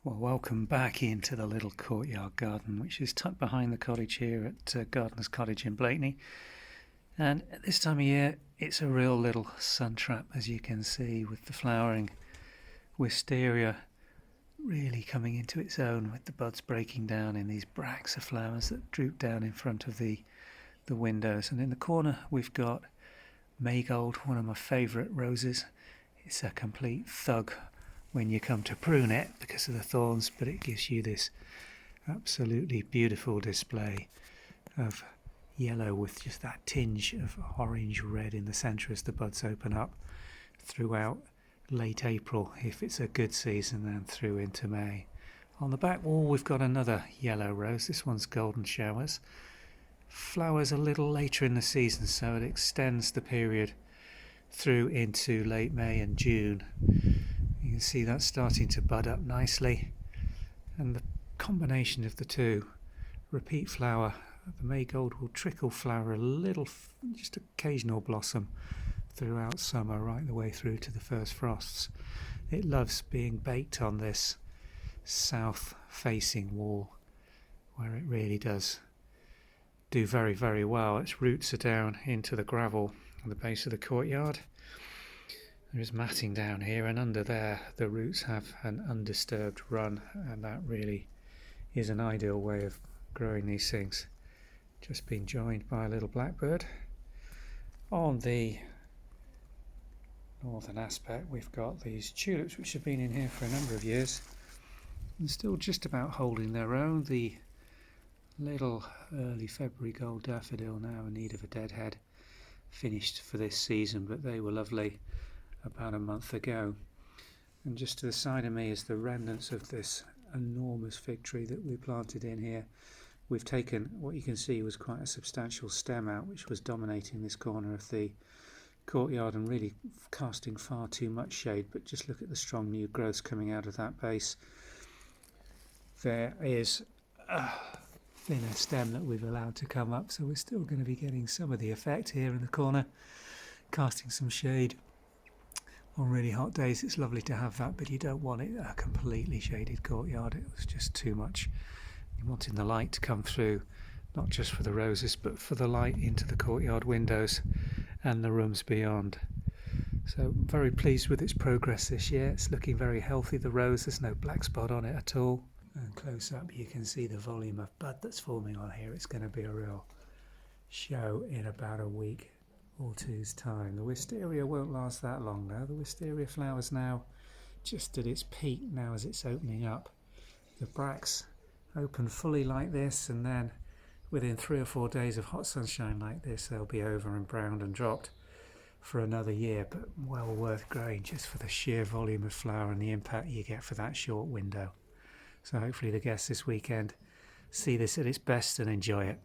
Well, welcome back into the little courtyard garden, which is tucked behind the cottage here at Gardeners Cottage in Blakeney. And at this time of year, it's a real little sun trap, as you can see, with the flowering wisteria really coming into its own, with the buds breaking down in these bracts of flowers that droop down in front of the windows. And in the corner, we've got Mae Gold, one of my favourite roses. It's a complete thug when you come to prune it because of the thorns, but it gives you this absolutely beautiful display of yellow with just that tinge of orange red in the centre as the buds open up throughout late April if it's a good season, and through into May. On the back wall we've got another yellow rose. This one's Golden Showers. Flowers a little later in the season, so it extends the period through into late May and June. You can see that starting to bud up nicely, and the combination of the two, repeat flower, the Mae Gold will trickle flower a little, just occasional blossom throughout summer right the way through to the first frosts. It loves being baked on this south facing wall where it really does do very, very well. Its roots are down into the gravel at the base of the courtyard. There is matting down here, and under there the roots have an undisturbed run, and that really is an ideal way of growing these things. Just been joined by a little blackbird. On the northern aspect we've got these tulips, which have been in here for a number of years and still just about holding their own. The little early February gold daffodil now in need of a deadhead, finished for this season, but they were lovely about a month ago. And just to the side of me is the remnants of this enormous fig tree that we planted in here. We've taken what you can see was quite a substantial stem out, which was dominating this corner of the courtyard and really casting far too much shade, but just look at the strong new growths coming out of that base. There is a thinner stem that we've allowed to come up, so we're still going to be getting some of the effect here in the corner, casting some shade. On really hot days it's lovely to have that, but you don't want it a completely shaded courtyard. It was just too much. You're wanting the light to come through, not just for the roses, but for the light into the courtyard windows and the rooms beyond. So very pleased with its progress this year. It's looking very healthy, the rose. There's no black spot on it at all. And close up you can see the volume of bud that's forming on here. It's going to be a real show in about a week or two's time. The wisteria won't last that long though. The wisteria flowers now just at its peak now as it's opening up. The bracts open fully like this, and then within 3 or 4 days of hot sunshine like this they'll be over and browned and dropped for another year, but well worth growing just for the sheer volume of flower and the impact you get for that short window. So hopefully the guests this weekend see this at its best and enjoy it.